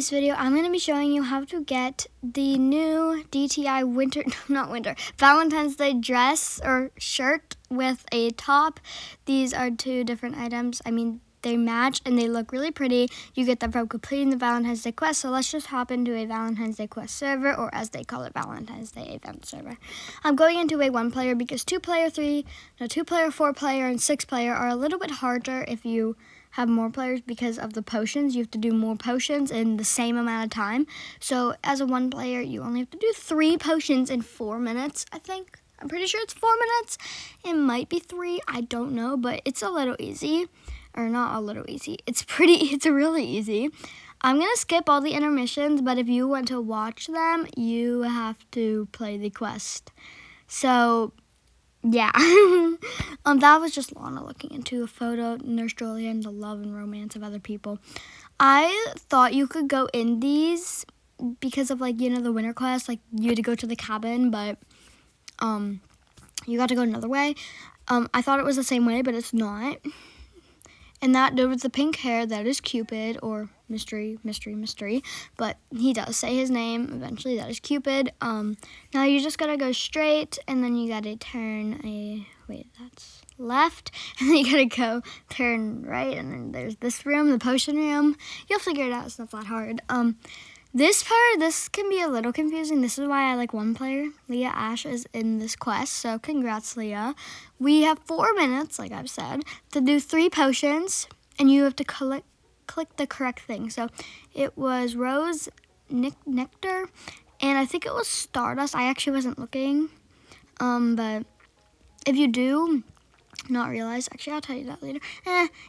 today's video, I'm going to be showing you how to get the new DTI Valentine's Day dress or shirt with a top. These are two different items. I mean, they match and they look really pretty. You get them from completing the Valentine's Day quest. So let's just hop into a Valentine's Day quest server, or as they call it, Valentine's Day event server. I'm going into a 1-player because 2-player, 4-player, and 6-player are a little bit harder if you have more players because of the potions. You have to do more potions in the same amount of time. So as a 1-player, you only have to do 3 potions in 4 minutes, I think. I'm pretty sure it's 4 minutes. It might be 3, I don't know, but it's a little easy. Or not a little easy. It's really easy. I'm going to skip all the intermissions, but if you want to watch them, you have to play the quest. So, yeah. That was just Lana looking into a photo, Nurse Julia, and the love and romance of other people. I thought you could go in these because of, like, you know, the winter quest. Like, you had to go to the cabin, but you got to go another way. I thought it was the same way, but it's not. And that dude with the pink hair, that is Cupid, or mystery. But he does say his name eventually. That is Cupid. Now you just gotta go straight, and then you gotta turn that's left. And then you gotta go turn right, and then there's this room, the potion room. You'll figure it out, it's not that hard. This can be a little confusing. This is why I like 1-player. Leah Ash is in this quest, so congrats, Leah. We have 4 minutes, like I've said, to do 3 potions, and you have to click the correct thing. So it was Rose, Nectar, and I think it was Stardust. I actually wasn't looking, but if you do not realize, actually I'll tell you that later.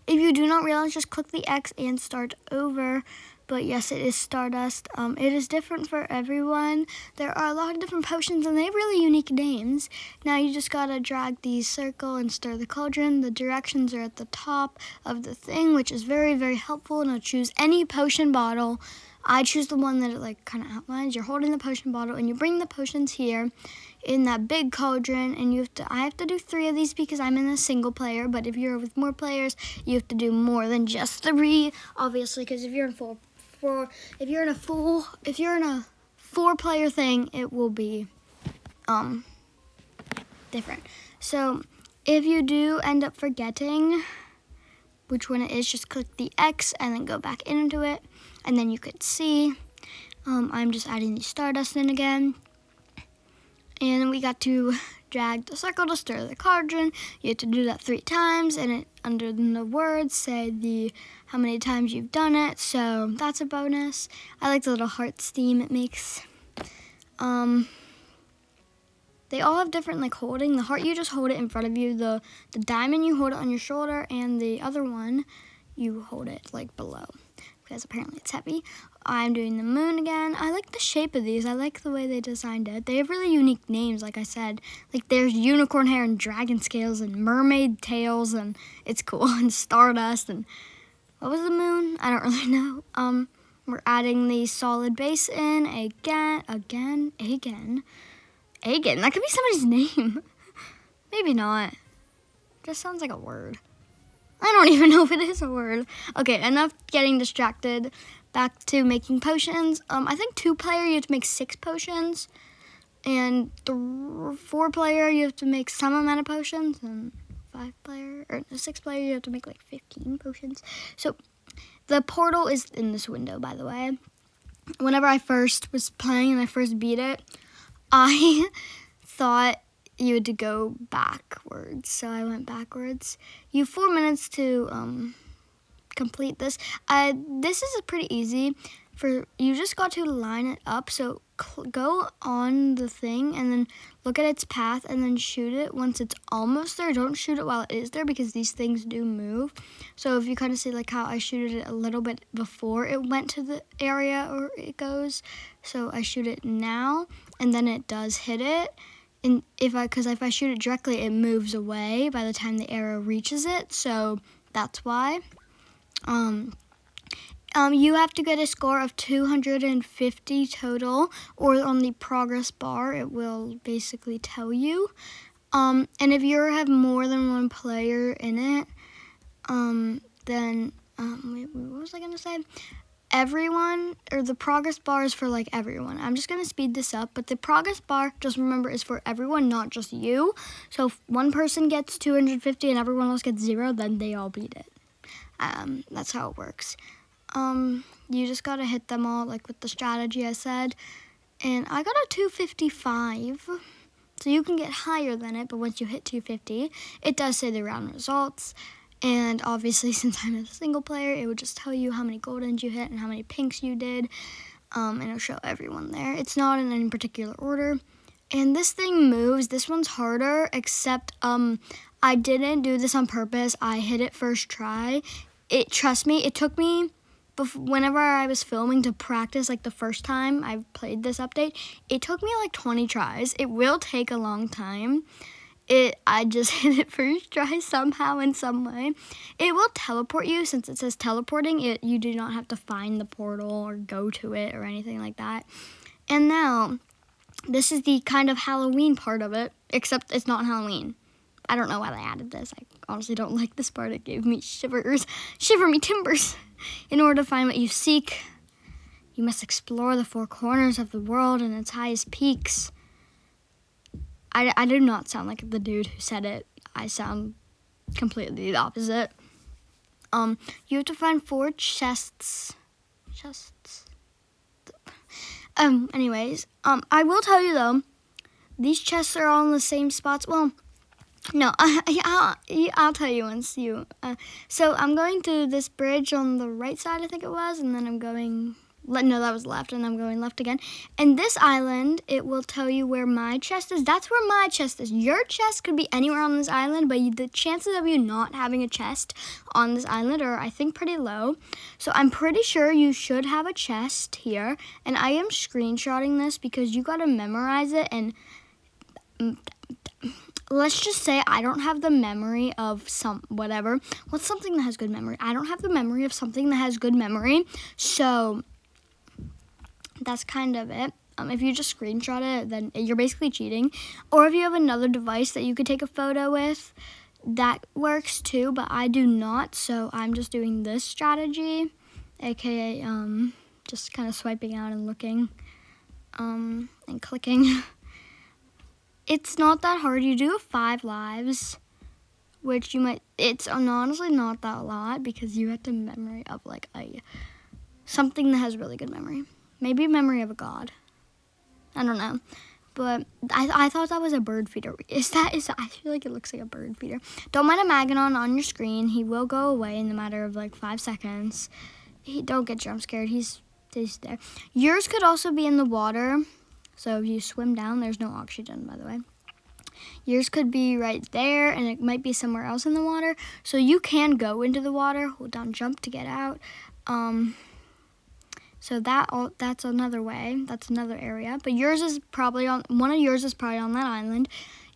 If you do not realize, just click the X and start over. But yes, it is Stardust. It is different for everyone. There are a lot of different potions, and they have really unique names. Now you just gotta drag the circle and stir the cauldron. The directions are at the top of the thing, which is very, very helpful. Now choose any potion bottle. I choose the one that it like kind of outlines. You're holding the potion bottle, and you bring the potions here in that big cauldron, and I have to do 3 of these because I'm in a single player. But if you're with more players, you have to do more than just 3, obviously, because if you're in a 4-player thing, it will be different. So if you do end up forgetting which one it is, just click the X and then go back into it, and then you could see. I'm just adding the Stardust in again, and then we got to drag the circle to stir the cauldron. You have to do that 3 times, and it under the words say how many times you've done it, so that's a bonus. I like the little heart theme it makes. They all have different like holding. The heart, you just hold it in front of you. The diamond, you hold it on your shoulder, and the other one, you hold it like below, because apparently it's heavy. I'm doing the moon again. I like the shape of these. I like the way they designed it. They have really unique names, like I said. Like there's unicorn hair and dragon scales and mermaid tails, and it's cool. And Stardust, and what was the moon? I don't really know. We're adding the solid base in again. That could be somebody's name. Maybe not. Just sounds like a word. I don't even know if it is a word. Okay, enough getting distracted. Back to making potions. I think 2-player, you have to make 6 potions. And 4-player, you have to make some amount of potions. And 6-player, you have to make like 15 potions. So the portal is in this window, by the way. Whenever I first was playing and I first beat it, I thought you had to go backwards, so I went backwards. You have 4 minutes to complete this. This is pretty easy. You just got to line it up, so go on the thing and then look at its path and then shoot it once it's almost there. Don't shoot it while it is there because these things do move. So if you kind of see like how I shooted it a little bit before it went to the area or it goes, so I shoot it now and then it does hit it. And if I shoot it directly, it moves away by the time the arrow reaches it, so that's why. You have to get a score of 250 total, or on the progress bar, it will basically tell you. And if you have more than 1 player in it, then, what was I going to say? everyone, or the progress bar is for like everyone. I'm just gonna speed this up, but the progress bar, just remember, is for everyone, not just you. So if one person gets 250 and everyone else gets 0, then they all beat it. That's how it works. You just gotta hit them all, like with the strategy I said. And I got a 255. So you can get higher than it, but once you hit 250, it does say the round results. And obviously, since I'm a single player, it would just tell you how many goldens you hit and how many pinks you did. And it'll show everyone there. It's not in any particular order. And this thing moves. This one's harder, except I didn't do this on purpose. I hit it first try. Trust me, it took me, whenever I was filming to practice, like the first time I played this update, it took me like 20 tries. It will take a long time. I just hit it first try somehow in some way. It will teleport you. Since it says teleporting, you do not have to find the portal or go to it or anything like that. And now, this is the kind of Halloween part of it, except it's not Halloween. I don't know why they added this. I honestly don't like this part. It gave me shivers. Shiver me timbers. In order to find what you seek, you must explore the 4 corners of the world and its highest peaks. I do not sound like the dude who said it. I sound completely the opposite. You have to find 4 chests. Anyways, I will tell you though, these chests are all in the same spots. Well, no, I'll tell you once you. So I'm going to this bridge on the right side, I think it was, and then I'm going. No, that was left, and I'm going left again. And this island, it will tell you where my chest is. That's where my chest is. Your chest could be anywhere on this island, but the chances of you not having a chest on this island are, I think, pretty low. So I'm pretty sure you should have a chest here. And I am screenshotting this because you got to memorize it. And let's just say I don't have the memory of whatever. What's something that has good memory? I don't have the memory of something that has good memory. So that's kind of it. If you just screenshot it, then you're basically cheating. Or if you have another device that you could take a photo with, that works too, but I do not, so I'm just doing this strategy, aka just kind of swiping out and looking, and clicking. It's not that hard. You do have 5 lives, which it's honestly not that a lot, because you have to memory of like something that has really good memory. Maybe memory of a god. I don't know. But I thought that was a bird feeder. I feel like it looks like a bird feeder. Don't mind a Maganon on your screen. He will go away in the matter of like 5 seconds. Don't get jump scared. He's there. Yours could also be in the water. So if you swim down, there's no oxygen, by the way. Yours could be right there, and it might be somewhere else in the water. So you can go into the water. Hold down jump to get out. So that's another way. That's another area. But yours is probably one of yours is probably on that island.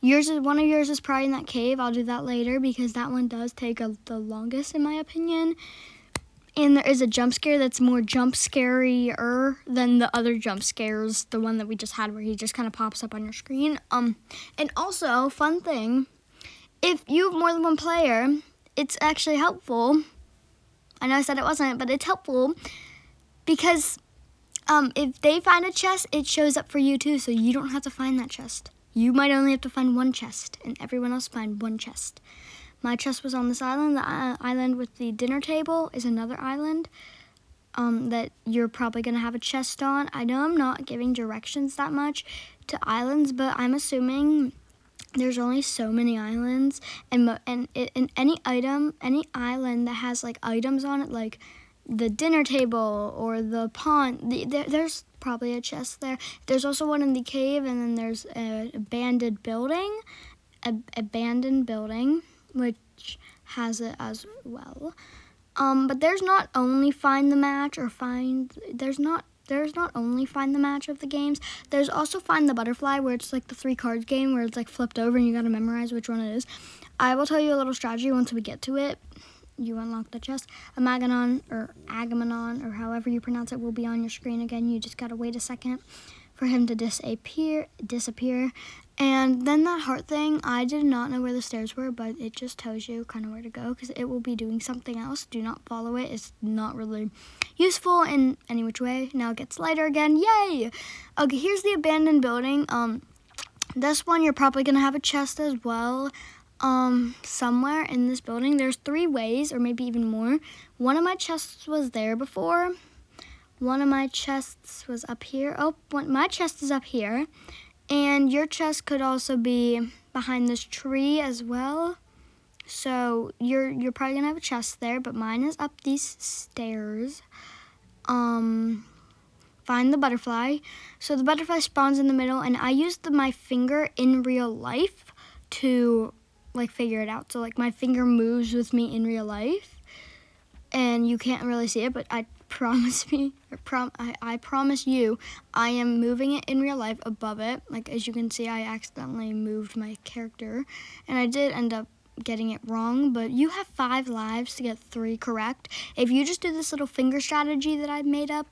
One of yours is probably in that cave. I'll do that later because that one does take the longest in my opinion. And there is a jump scare that's more jump scarier than the other jump scares, the one that we just had where he just kind of pops up on your screen. And also, fun thing, if you have more than one player, it's actually helpful. I know I said it wasn't, but it's helpful. Because if they find a chest, it shows up for you too, so you don't have to find that chest. You might only have to find one chest, and everyone else find one chest. My chest was on this island. The island with the dinner table is another island that you're probably going to have a chest on. I know I'm not giving directions that much to islands, but I'm assuming there's only so many islands, and any island that has like items on it, like the dinner table or the pond, there's probably a chest there. There's also one in the cave, and then there's an abandoned building, which has it as well. But there's not only find the match of the games. There's also find the butterfly, where it's like the 3 cards game where it's like flipped over and you gotta memorize which one it is. I will tell you a little strategy once we get to it. You unlock the chest. A Maganon or Agamemnon or however you pronounce it will be on your screen again. You just gotta wait a second for him to disappear. And then that heart thing, I did not know where the stairs were, but it just tells you kind of where to go because it will be doing something else. Do not follow it. It's not really useful in any which way. Now it gets lighter again. Yay! Okay, here's the abandoned building. This one, you're probably going to have a chest as well. Somewhere in this building. There's 3 ways, or maybe even more. One of my chests was there before. One of my chests was up here. Oh, my chest is up here. And your chest could also be behind this tree as well. So you're probably gonna have a chest there, but mine is up these stairs. Find the butterfly. So the butterfly spawns in the middle, and I used my finger in real life to like figure it out. So like my finger moves with me in real life, and you can't really see it, but I promise you, I am moving it in real life above it. Like, as you can see, I accidentally moved my character, and I did end up getting it wrong, but you have 5 lives to get 3 correct. If you just do this little finger strategy that I've made up,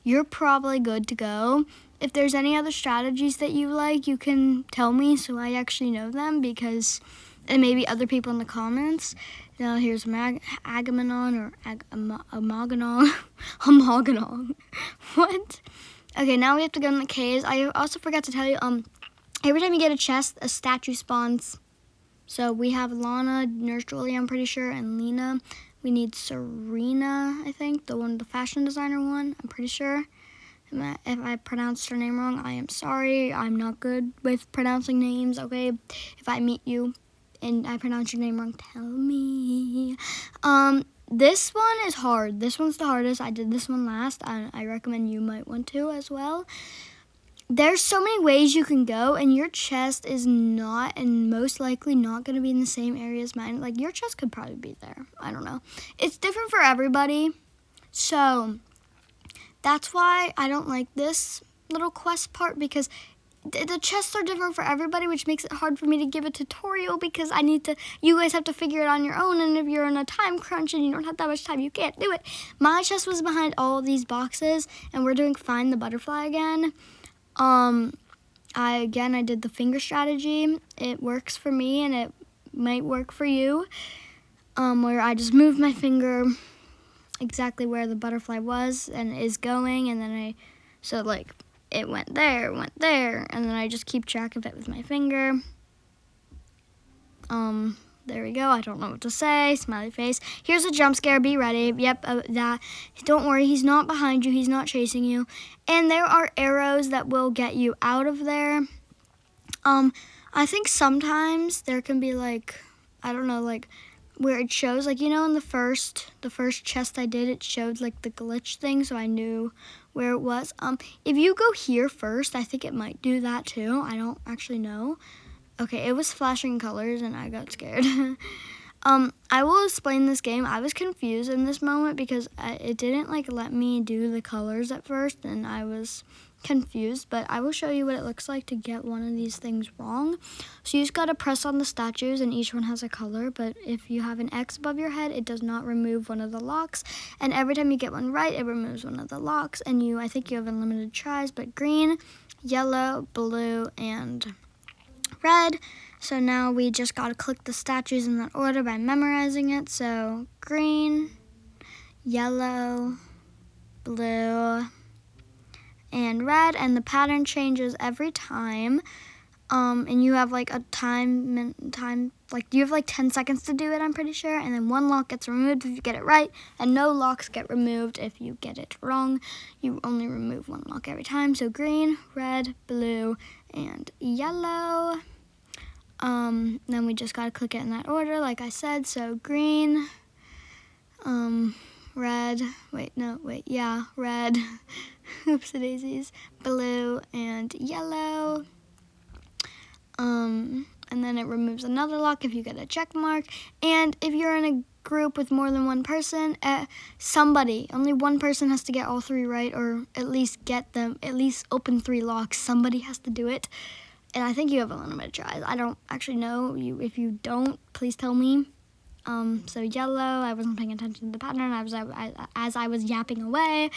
you're probably good to go. If there's any other strategies that you like, you can tell me so I actually know them, because, and maybe other people in the comments. Now here's Agamenon or Amogonon. Amogonon. What? Okay, now we have to go in the caves. I also forgot to tell you, every time you get a chest, a statue spawns. So we have Lana, Nurse Julie, I'm pretty sure, and Lena. We need Serena, I think, the fashion designer one, I'm pretty sure. If I pronounced her name wrong, I am sorry. I'm not good with pronouncing names, okay? If I meet you and I pronounce your name wrong, tell me. This one is hard. This one's the hardest. I did this one last. I recommend you might want to as well. There's so many ways you can go, and your chest is not, and most likely not, going to be in the same area as mine. Like, your chest could probably be there. I don't know. It's different for everybody. So that's why I don't like this little quest part, because the chests are different for everybody, which makes it hard for me to give a tutorial, because you guys have to figure it on your own, and if you're in a time crunch and you don't have that much time, you can't do it. My chest was behind all these boxes, and we're doing Find the Butterfly again. I did the finger strategy. It works for me, and it might work for you, where I just moved my finger exactly where the butterfly was and is going, and then it went there, and then I just keep track of it with my finger. There we go. I don't know what to say. Smiley face. Here's a jump scare. Be ready. Yep, that. Don't worry. He's not behind you. He's not chasing you. And there are arrows that will get you out of there. I think sometimes there can be where it shows, in the first chest I did, it showed the glitch thing, so I knew where it was. If you go here first, I think it might do that too. I don't actually know. Okay, it was flashing colors and I got scared. I will explain this game. I was confused in this moment because it didn't let me do the colors at first, and I was confused, but I will show you what it looks like to get one of these things wrong. So you just gotta press on the statues, and each one has a color, but if you have an X above your head, it does not remove one of the locks, and every time you get one right, it removes one of the locks, and I think you have unlimited tries, but green, yellow, blue, and red. So now we just gotta click the statues in that order by memorizing it. So green, yellow, blue, and red, and the pattern changes every time. And you have a time, you have 10 seconds to do it, I'm pretty sure, and then one lock gets removed if you get it right, and no locks get removed if you get it wrong. You only remove one lock every time. So green, red, blue, and yellow. Then we just gotta click it in that order, like I said. So green, red, red, oopsie daisies, blue, and yellow. And then it removes another lock if you get a check mark. And if you're in a group with more than one person, only one person has to get all 3 right, or at least open 3 locks. Somebody has to do it. And I think you have unlimited tries. I don't actually know. If you don't, please tell me. So yellow, I wasn't paying attention to the pattern as I was yapping away.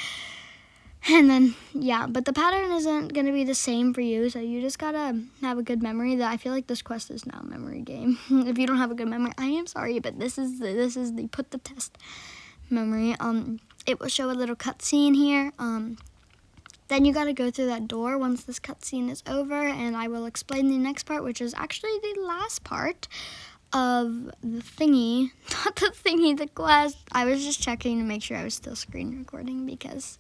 And then, yeah, but the pattern isn't going to be the same for you, so you just got to have a good memory. I feel like this quest is now a memory game. If you don't have a good memory, I am sorry, but this is the put the test memory. It will show a little cutscene here. Then you got to go through that door once this cutscene is over, and I will explain the next part, which is actually the last part of the thingy. Not the thingy, the quest. I was just checking to make sure I was still screen recording because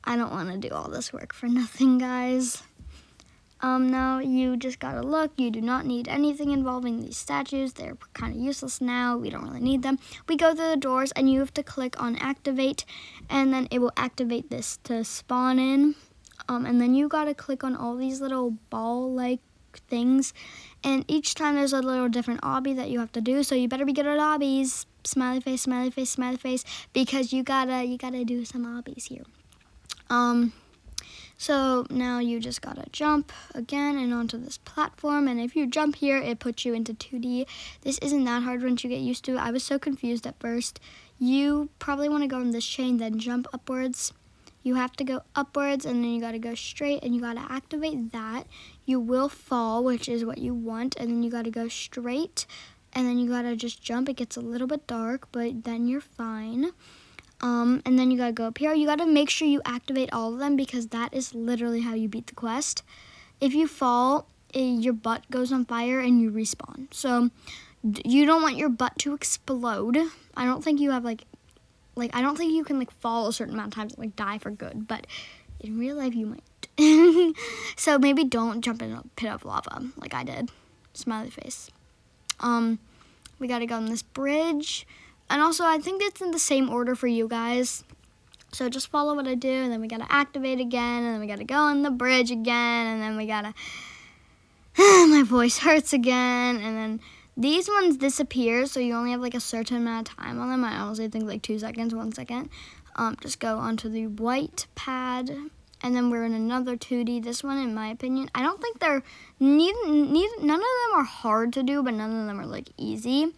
I don't want to do all this work for nothing, guys. Now you just gotta look. You do not need anything involving these statues. They're kind of useless now. We don't really need them. We go through the doors, and you have to click on activate, and then it will activate this to spawn in. And then you gotta click on all these little ball-like things, and each time there's a little different obby that you have to do. So you better be good at obbies. Smiley face, smiley face, smiley face, because you gotta do some obbies here. So now you just gotta jump again and onto this platform, and if you jump here, it puts you into 2D. This isn't that hard once you get used to it. I was so confused at first. You probably want to go on this chain, then jump upwards. You have to go upwards, and then you gotta go straight, and you gotta activate that. You will fall, which is what you want, and then you gotta go straight, and then you gotta just jump. It gets a little bit dark, but then you're fine. And then you gotta go up here. You gotta make sure you activate all of them, because that is literally how you beat the quest. If you fall, your butt goes on fire and you respawn. So you don't want your butt to explode. I don't think you have I don't think you can fall a certain amount of times and die for good, but in real life you might. So maybe don't jump in a pit of lava like I did. Smiley face. We gotta go on this bridge. And also, I think it's in the same order for you guys. So just follow what I do, and then we gotta activate again, and then we gotta go on the bridge again, and then we gotta... my voice hurts again, and then these ones disappear, so you only have a certain amount of time on them. I honestly think 2 seconds, 1 second. Just go onto the white pad, and then we're in another 2D. This one, in my opinion, I don't think they're... none of them are hard to do, but none of them are easy.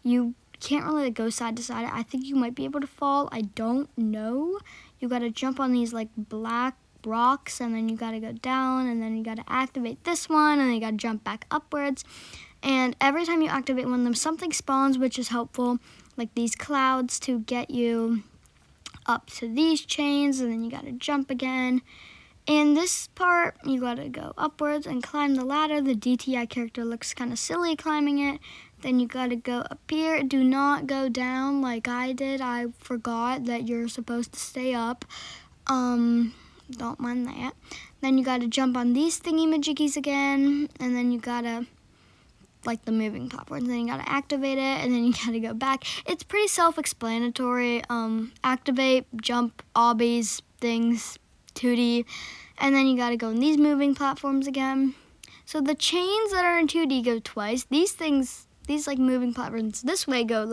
You can't really go side to side. I think you might be able to fall. I don't know. You got to jump on these black rocks, and then you got to go down, and then you got to activate this one, and then you got to jump back upwards. And every time you activate one of them, something spawns, which is helpful, like these clouds to get you up to these chains, and then you got to jump again. In this part, you got to go upwards and climb the ladder. The DTI character looks kind of silly climbing it. Then you got to go up here. Do not go down like I did. I forgot that you're supposed to stay up. Don't mind that. Then you got to jump on these thingy-majiggies again. And then you got to, the moving platforms. Then you got to activate it. And then you got to go back. It's pretty self-explanatory. Activate, jump, obbies, things, 2D. And then you got to go on these moving platforms again. So the chains that are in 2D go twice. These moving platforms this way go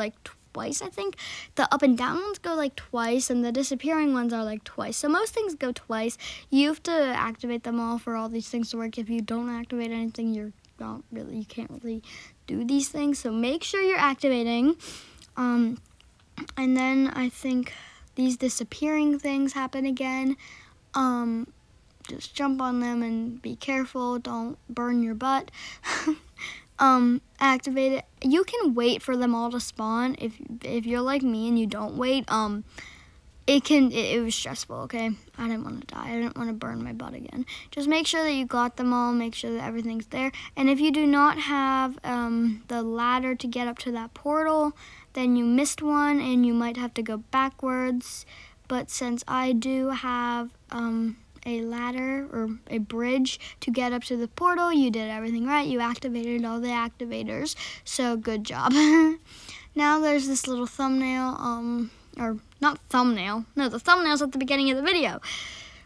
twice, I think. The up and down ones go twice, and the disappearing ones are twice. So most things go twice. You have to activate them all for all these things to work. If you don't activate anything, you can't really do these things. So make sure you're activating. And then I think these disappearing things happen again. Just jump on them and be careful. Don't burn your butt. Activate it. You can wait for them all to spawn. If you're like me and you don't wait, it was stressful, okay? I didn't want to die. I didn't want to burn my butt again. Just make sure that you got them all. Make sure that everything's there. And if you do not have the ladder to get up to that portal, then you missed one and you might have to go backwards. But since I do have a ladder or a bridge to get up to the portal, you did everything right. You activated all the activators, so good job. Now there's this little thumbnail, or not thumbnail, no, the thumbnail's at the beginning of the video,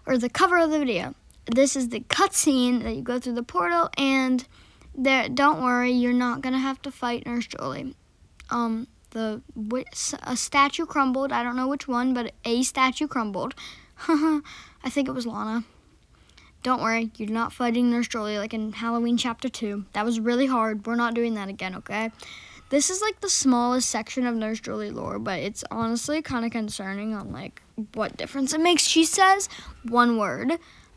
or the cover of the video. This is the cutscene that you go through the portal, and don't worry, you're not gonna have to fight Nurse Jolie. A statue crumbled. I don't know which one, but a statue crumbled. I think it was Lana. Don't worry, you're not fighting Nurse Jolie like in Halloween Chapter 2. That was really hard. We're not doing that again, okay? This is like the smallest section of Nurse Julie lore, but it's honestly kind of concerning on like what difference it makes. She says one word.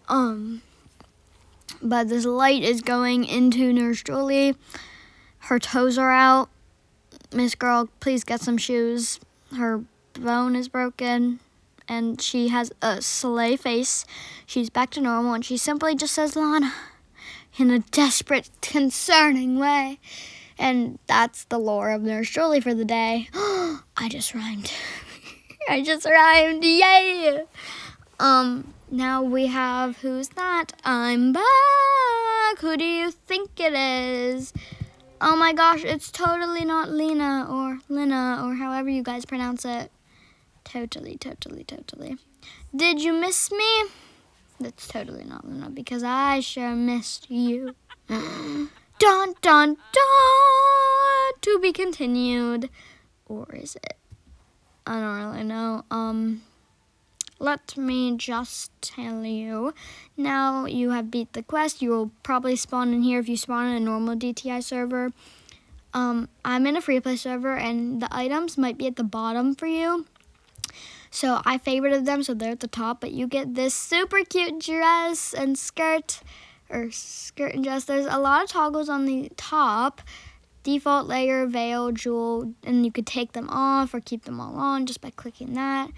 But this light is going into Nurse Julie. Her toes are out. Miss Girl, please get some shoes. Her bone is broken. And she has a slay face. She's back to normal, and she simply just says, Lana, in a desperate, concerning way. And that's the lore of Nurse Julie for the day. I just rhymed. I just rhymed, yay! Now we have, who's that? I'm back! Who do you think it is? Oh my gosh, it's totally not Lena or Lina or however you guys pronounce it. Totally. Did you miss me? That's totally not Lena because I sure missed you. Dun, dun, dun! To be continued. Or is it? I don't really know. Let me just tell you. Now you have beat the quest. You will probably spawn in here if you spawn in a normal DTI server. I'm in a free play server, and the items might be at the bottom for you. So I favorited them, so they're at the top. But you get this super cute dress and skirt, or skirt and dress. There's a lot of toggles on the top. Default, layer, veil, jewel, and you could take them off or keep them all on just by clicking that.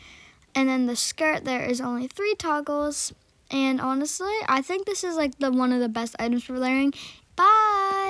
And then the skirt, there is only 3 toggles. And honestly, I think this is like one of the best items for layering. Bye!